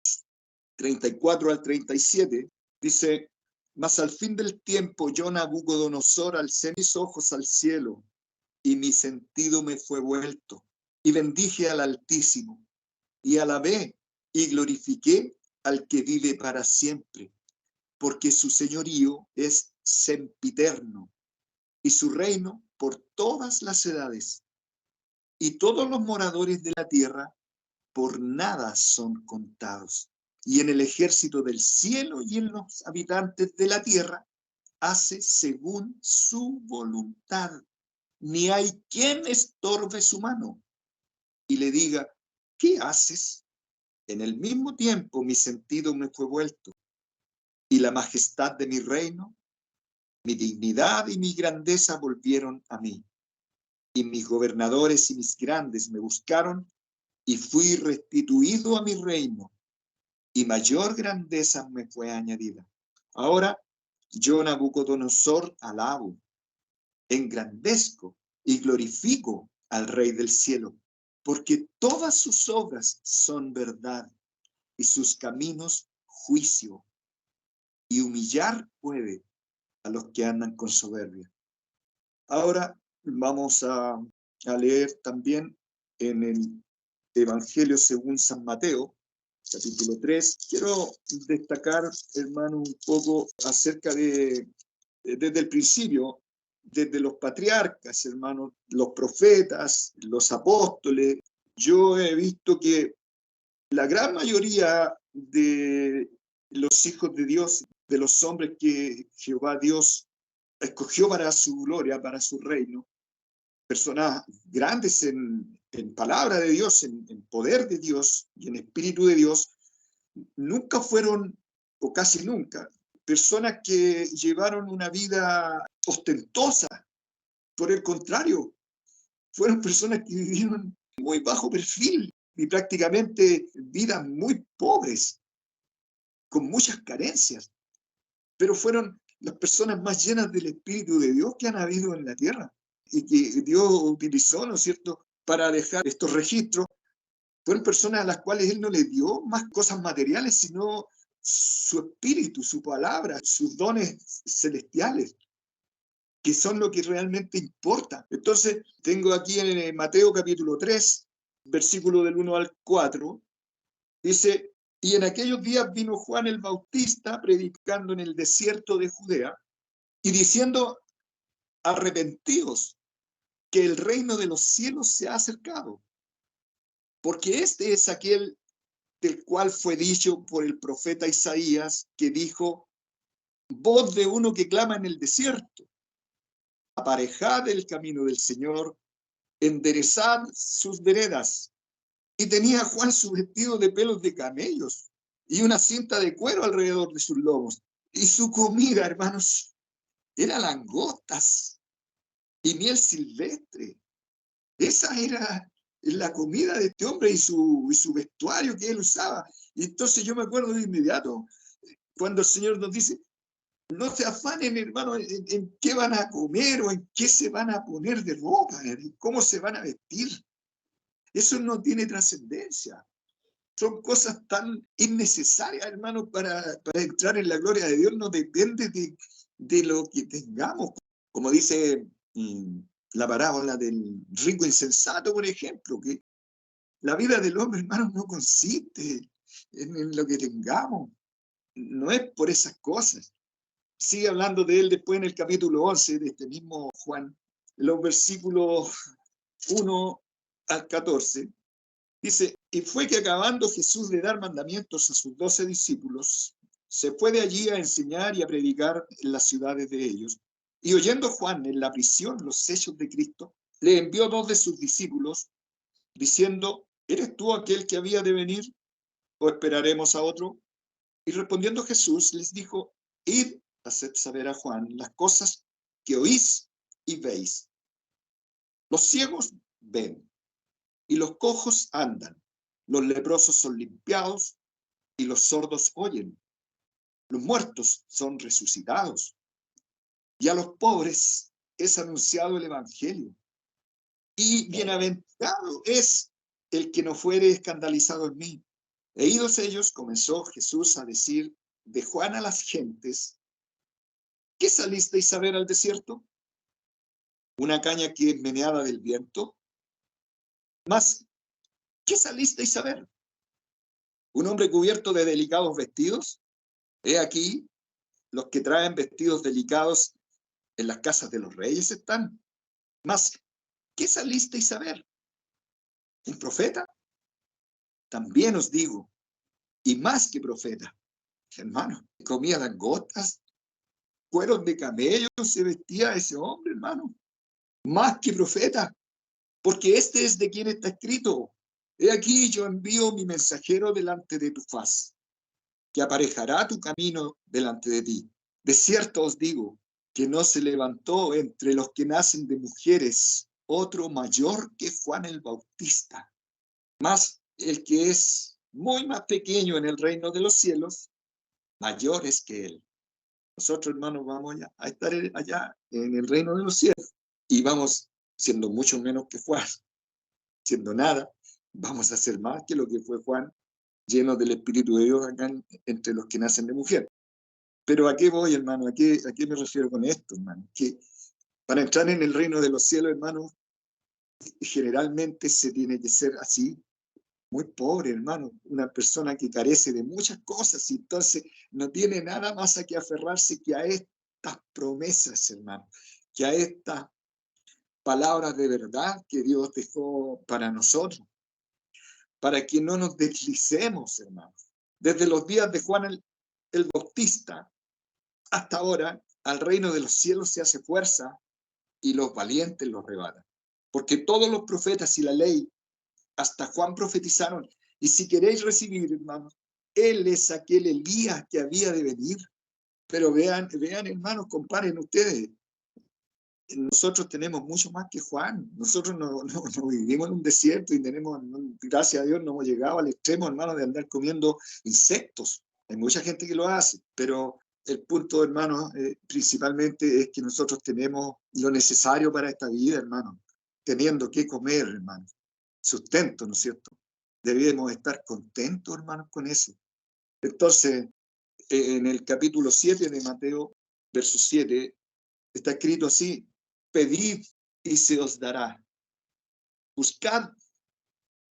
34 al 37, dice: mas al fin del tiempo yo, Nabucodonosor, alcé mis ojos al cielo, y mi sentido me fue vuelto, y bendije al Altísimo, y alabé y glorifiqué al que vive para siempre, porque su señorío es sempiterno, y su reino por todas las edades, y todos los moradores de la tierra por nada son contados. Y en el ejército del cielo y en los habitantes de la tierra hace según su voluntad. Ni hay quien estorbe su mano y le diga: ¿qué haces? En el mismo tiempo mi sentido me fue vuelto, y la majestad de mi reino, mi dignidad y mi grandeza volvieron a mí. Y mis gobernadores y mis grandes me buscaron, y fui restituido a mi reino, y mayor grandeza me fue añadida. Ahora yo, Nabucodonosor, alabo, engrandezco y glorifico al Rey del cielo, porque todas sus obras son verdad y sus caminos juicio, y humillar puede a los que andan con soberbia. Ahora vamos a leer también en el Evangelio según San Mateo, capítulo 3. Quiero destacar, hermano, un poco acerca desde el principio, desde los patriarcas, hermano, los profetas, los apóstoles. Yo he visto que la gran mayoría de los hijos de Dios, de los hombres que Jehová Dios escogió para su gloria, para su reino, personas grandes en palabra de Dios, en poder de Dios y en espíritu de Dios, nunca fueron, o casi nunca, personas que llevaron una vida ostentosa. Por el contrario, fueron personas que vivieron muy bajo perfil y prácticamente vidas muy pobres, con muchas carencias, pero fueron las personas más llenas del Espíritu de Dios que han habido en la tierra, y que Dios utilizó, ¿no es cierto?, para dejar estos registros. Fueron personas a las cuales Él no les dio más cosas materiales, sino su espíritu, su palabra, sus dones celestiales, que son lo que realmente importa. Entonces, tengo aquí en Mateo capítulo 3, versículo del 1 al 4, dice: y en aquellos días vino Juan el Bautista predicando en el desierto de Judea y diciendo: arrepentíos, que el reino de los cielos se ha acercado. Porque este es aquel del cual fue dicho por el profeta Isaías, que dijo: voz de uno que clama en el desierto: aparejad el camino del Señor, enderezad sus veredas. Y tenía Juan su vestido de pelos de camellos y una cinta de cuero alrededor de sus lomos. Y su comida, hermanos, era langostas y miel silvestre. Esa era la comida de este hombre y su vestuario que él usaba. Y entonces yo me acuerdo de inmediato cuando el Señor nos dice: no se afanen, hermano, en qué van a comer o en qué se van a poner de ropa, en cómo se van a vestir. Eso no tiene trascendencia. Son cosas tan innecesarias, hermano, para entrar en la gloria de Dios. No depende de lo que tengamos. Como dice la parábola del rico insensato, por ejemplo, que la vida del hombre, hermano, no consiste en lo que tengamos. No es por esas cosas. Sigue hablando de él después en el capítulo 11 de este mismo Juan, los versículos 1 al 14. Dice: y fue que acabando Jesús de dar mandamientos a sus 12 discípulos, se fue de allí a enseñar y a predicar en las ciudades de ellos. Y oyendo Juan en la prisión los hechos de Cristo, le envió 2 de sus discípulos, diciendo: ¿eres tú aquel que había de venir, o esperaremos a otro? Y respondiendo Jesús les dijo: id, haced saber a Juan las cosas que oís y veis. Los ciegos ven, y los cojos andan, los leprosos son limpiados, y los sordos oyen, los muertos son resucitados, y a los pobres es anunciado el evangelio. Y bienaventurado es el que no fuere escandalizado en mí. E idos ellos, comenzó Jesús a decir de Juan a las gentes: ¿qué salisteis a ver al desierto? ¿Una caña que es meneada del viento? Mas, ¿qué salisteis a ver? ¿Un hombre cubierto de delicados vestidos? He aquí, los que traen vestidos delicados en las casas de los reyes están. Mas, ¿qué salisteis a ver? ¿Un profeta? También os digo, y más que profeta, hermano, comía langostas, cueros de camello se vestía ese hombre, hermano, más que profeta, porque este es de quien está escrito: he aquí yo envío mi mensajero delante de tu faz, que aparejará tu camino delante de ti. De cierto os digo, que no se levantó entre los que nacen de mujeres otro mayor que Juan el Bautista, mas el que es muy más pequeño en el reino de los cielos, mayor es que él. Nosotros, hermanos, vamos a estar allá en el reino de los cielos y vamos siendo mucho menos que Juan, siendo nada. Vamos a ser más que lo que fue Juan, lleno del Espíritu de Dios acá entre los que nacen de mujer. Pero ¿a qué voy, hermano? ¿A qué me refiero con esto, hermano? Que para entrar en el reino de los cielos, hermano, generalmente se tiene que ser así, muy pobre, hermano, una persona que carece de muchas cosas y entonces no tiene nada más a que aferrarse que a estas promesas, hermano, que a estas palabras de verdad que Dios dejó para nosotros, para que no nos deslicemos, hermano. Desde los días de Juan el Bautista hasta ahora, al reino de los cielos se hace fuerza y los valientes los rebatan. Porque todos los profetas y la ley, hasta Juan, profetizaron. Y si queréis recibir, hermanos, él es aquel Elías que había de venir. Pero vean, hermanos, comparen ustedes. Nosotros tenemos mucho más que Juan. Nosotros no vivimos en un desierto y tenemos, gracias a Dios, no hemos llegado al extremo, hermano, de andar comiendo insectos. Hay mucha gente que lo hace, pero el punto, hermano, principalmente es que nosotros tenemos lo necesario para esta vida, hermano, teniendo que comer, hermano, sustento, ¿no es cierto? Debemos estar contentos, hermanos, con eso. Entonces, en el capítulo 7 de Mateo, verso 7, está escrito así: pedid y se os dará, buscad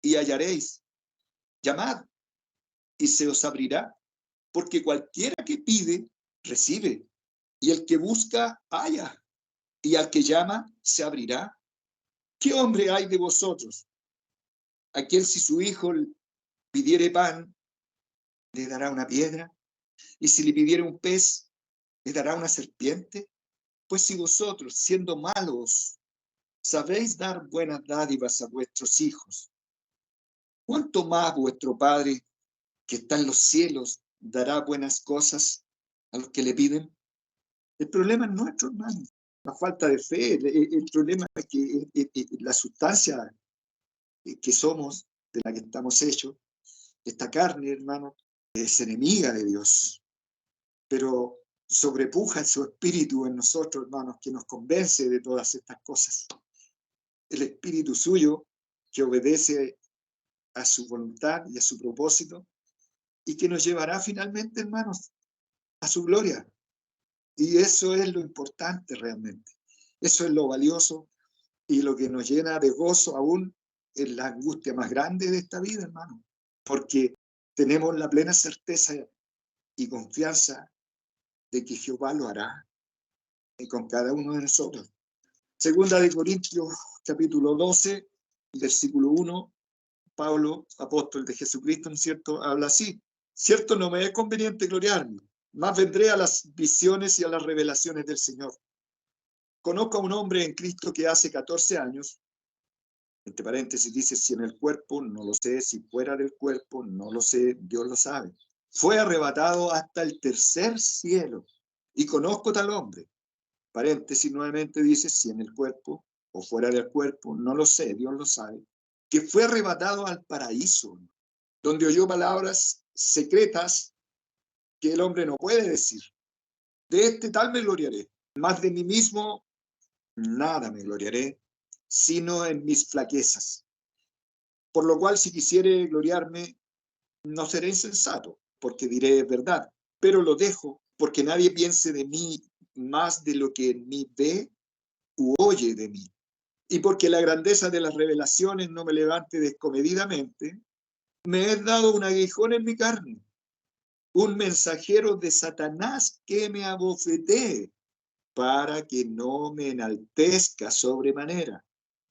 y hallaréis, llamad y se os abrirá, porque cualquiera que pide, recibe, y el que busca, halla, y al que llama, se abrirá. ¿Qué hombre hay de vosotros, aquel si su hijo pidiere pan, le dará una piedra? Y si le pidiere un pez, ¿Me dará una serpiente? Pues si vosotros, siendo malos, sabéis dar buenas dádivas a vuestros hijos, ¿cuánto más vuestro Padre que está en los cielos dará buenas cosas a los que le piden? El problema es nuestro, hermano, la falta de fe. El problema es que la sustancia que somos, de la que estamos hechos, esta carne, hermano, es enemiga de Dios, pero sobrepuja su espíritu en nosotros, hermanos, que nos convence de todas estas cosas. El espíritu suyo que obedece a su voluntad y a su propósito y que nos llevará finalmente, hermanos, a su gloria. Y eso es lo importante realmente. Eso es lo valioso y lo que nos llena de gozo aún en la angustia más grande de esta vida, hermano. Porque tenemos la plena certeza y confianza de que Jehová lo hará con cada uno de nosotros. Segunda de Corintios, capítulo 12, versículo 1, Pablo, apóstol de Jesucristo, ¿no es cierto?, habla así: cierto, no me es conveniente gloriarme, más vendré a las visiones y a las revelaciones del Señor. Conozco a un hombre en Cristo que hace 14 años, entre paréntesis dice, si en el cuerpo, no lo sé, si fuera del cuerpo, no lo sé, Dios lo sabe. Fue arrebatado hasta el tercer cielo, y conozco tal hombre. Paréntesis nuevamente dice, si en el cuerpo o fuera del cuerpo, no lo sé, Dios lo sabe, que fue arrebatado al paraíso, donde oyó palabras secretas que el hombre no puede decir. De este tal me gloriaré, más de mí mismo nada me gloriaré, sino en mis flaquezas. Por lo cual, si quisiere gloriarme, no seré insensato, porque diré verdad, pero lo dejo, porque nadie piense de mí más de lo que en mí ve u oye de mí. Y porque la grandeza de las revelaciones no me levante descomedidamente, me es dado un aguijón en mi carne, un mensajero de Satanás que me abofetee, para que no me enaltezca sobremanera.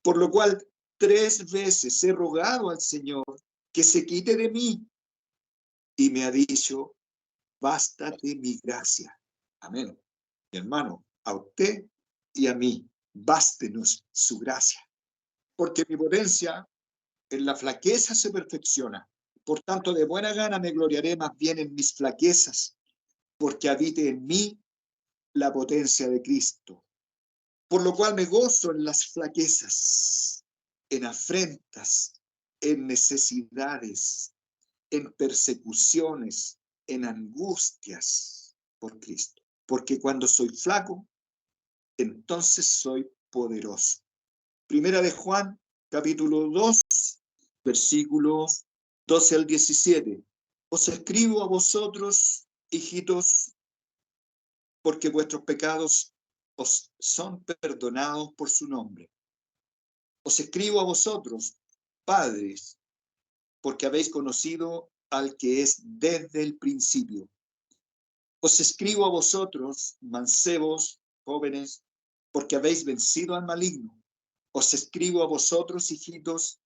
Por lo cual 3 veces he rogado al Señor que se quite de mí, y me ha dicho, bástate mi gracia. Amén. Mi hermano, a usted y a mí, bástenos su gracia, porque mi potencia en la flaqueza se perfecciona. Por tanto, de buena gana me gloriaré más bien en mis flaquezas, porque habite en mí la potencia de Cristo. Por lo cual me gozo en las flaquezas, en afrentas, en necesidades, en persecuciones, en angustias por Cristo. Porque cuando soy flaco, entonces soy poderoso. Primera de Juan, capítulo 2, versículos 12 al 17. Os escribo a vosotros, hijitos, porque vuestros pecados os son perdonados por su nombre. Os escribo a vosotros, padres, porque habéis conocido al que es desde el principio. Os escribo a vosotros, mancebos, jóvenes, porque habéis vencido al maligno. Os escribo a vosotros, hijitos,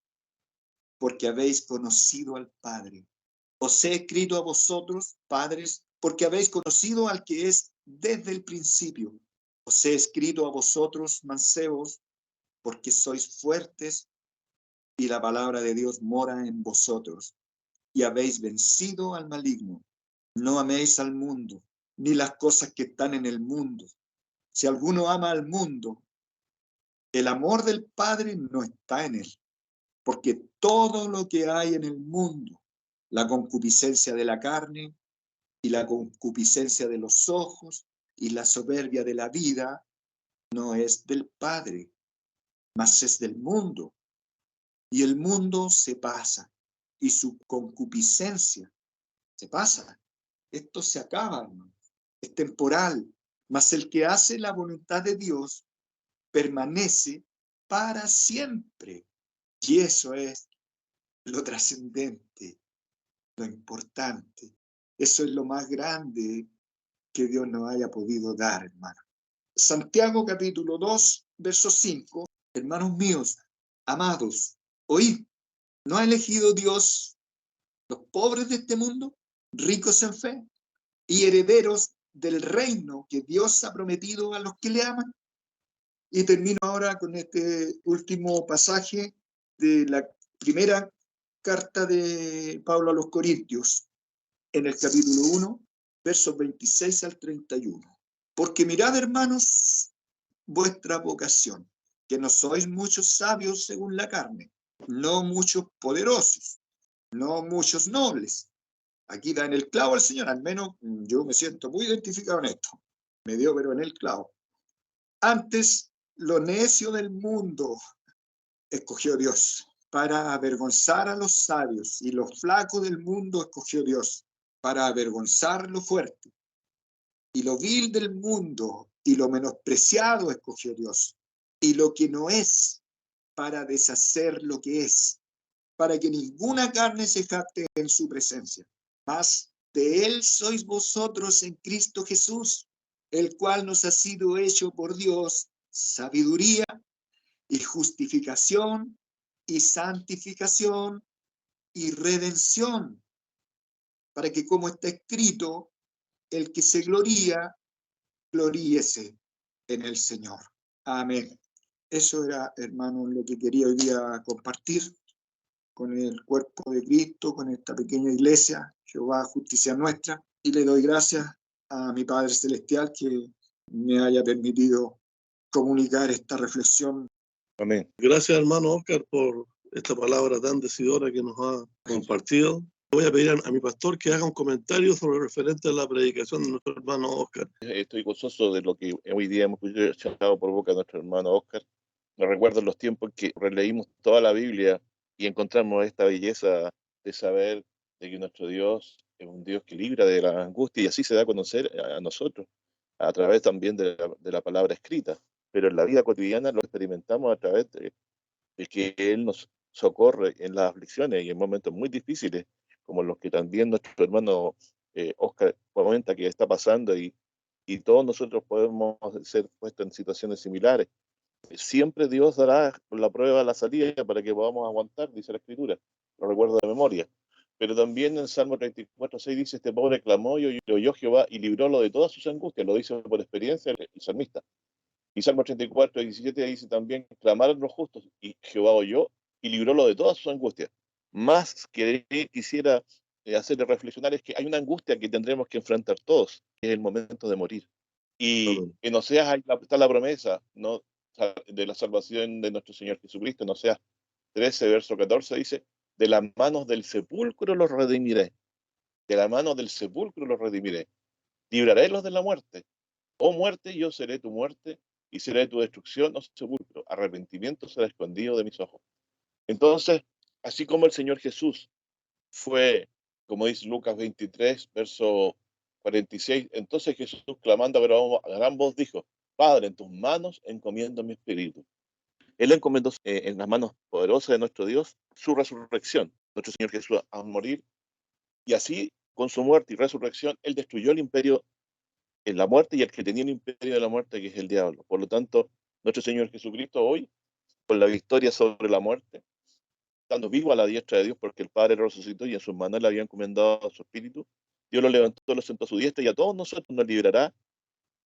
porque habéis conocido al Padre. Os he escrito a vosotros, padres, porque habéis conocido al que es desde el principio. Os he escrito a vosotros, mancebos, porque sois fuertes y la palabra de Dios mora en vosotros, y habéis vencido al maligno. No améis al mundo, ni las cosas que están en el mundo. Si alguno ama al mundo, el amor del Padre no está en él, porque todo lo que hay en el mundo, la concupiscencia de la carne y la concupiscencia de los ojos y la soberbia de la vida, no es del Padre, mas es del mundo. Y el mundo se pasa, y su concupiscencia se pasa. Esto se acaba, hermano. Es temporal, mas el que hace la voluntad de Dios permanece para siempre. Y eso es lo trascendente, lo importante. Eso es lo más grande que Dios nos haya podido dar, hermano. Santiago capítulo 2, verso 5. Hermanos míos, amados, oíd, ¿no ha elegido Dios los pobres de este mundo, ricos en fe, y herederos del reino que Dios ha prometido a los que le aman. Y termino ahora con este último pasaje de la primera carta de Pablo a los Corintios, en el capítulo 1, versos 26 al 31. Porque mirad, hermanos, vuestra vocación, que no sois muchos sabios según la carne, no muchos poderosos, no muchos nobles. Aquí da en el clavo el Señor, al menos yo me siento muy identificado en esto. Me dio, pero en el clavo. Antes, lo necio del mundo escogió Dios para avergonzar a los sabios, y lo flaco del mundo escogió Dios para avergonzar lo fuerte, y lo vil del mundo y lo menospreciado escogió Dios, y lo que no es, para deshacer lo que es, para que ninguna carne se jacte en su presencia. Mas de él sois vosotros en Cristo Jesús, el cual nos ha sido hecho por Dios sabiduría y justificación y santificación y redención, para que, como está escrito, el que se gloría, gloríese en el Señor. Amén. Eso era, hermano, lo que quería hoy día compartir con el cuerpo de Cristo, con esta pequeña iglesia, Jehová, justicia nuestra, y le doy gracias a mi Padre Celestial que me haya permitido comunicar esta reflexión. Amén. Gracias, hermano Oscar, por esta palabra tan decidora que nos ha compartido. Voy a pedir a mi pastor que haga un comentario sobre lo referente a la predicación de nuestro hermano Oscar. Estoy gozoso de lo que hoy día hemos escuchado por boca de nuestro hermano Oscar. Me recuerdo los tiempos en que releímos toda la Biblia y encontramos esta belleza de saber de que nuestro Dios es un Dios que libra de la angustia, y así se da a conocer a nosotros a través también de la palabra escrita. Pero en la vida cotidiana lo experimentamos a través de que Él nos socorre en las aflicciones y en momentos muy difíciles, como los que también nuestro hermano Oscar comenta que está pasando, y todos nosotros podemos ser puestos en situaciones similares. Siempre Dios dará la prueba, la salida, para que podamos aguantar, dice la Escritura. Lo recuerdo de memoria. Pero también en Salmo 34:6 dice: este pobre clamó y oyó Jehová y librólo de todas sus angustias. Lo dice por experiencia el salmista. Y Salmo 34:17 dice también: clamaron los justos y Jehová oyó y librólo de todas sus angustias. Más que quisiera hacerle reflexionar es que hay una angustia que tendremos que enfrentar todos, que es el momento de morir. Y en Oseas está la promesa, ¿no?, de la salvación de nuestro Señor Jesucristo. En Oseas 13, verso 14 dice: de las manos del sepulcro los redimiré, de la mano del sepulcro los redimiré, libraré los de la muerte. Oh muerte, yo seré tu muerte, y seré tu destrucción, oh sepulcro. Arrepentimiento será escondido de mis ojos. Entonces, así como el Señor Jesús fue, como dice Lucas 23, verso 46, entonces Jesús, clamando a gran voz, dijo: Padre, en tus manos encomiendo mi espíritu. Él encomendó en las manos poderosas de nuestro Dios su resurrección. Nuestro Señor Jesús, al morir, y así, con su muerte y resurrección, Él destruyó el imperio en la muerte y el que tenía el imperio de la muerte, que es el diablo. Por lo tanto, nuestro Señor Jesucristo hoy, con la victoria sobre la muerte, estando vivo a la diestra de Dios, porque el Padre lo resucitó y en sus manos le habían encomendado su espíritu, Dios lo levantó, lo sentó a su diestra, y a todos nosotros nos librará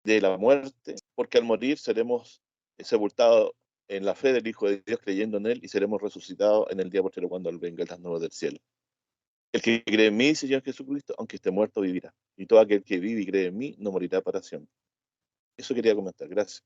de la muerte, porque al morir seremos sepultados en la fe del Hijo de Dios, creyendo en Él, y seremos resucitados en el día posterior, cuando Él venga en las nubes del cielo. El que cree en mí, Señor Jesucristo, aunque esté muerto, vivirá. Y todo aquel que vive y cree en mí no morirá para siempre. Eso quería comentar. Gracias.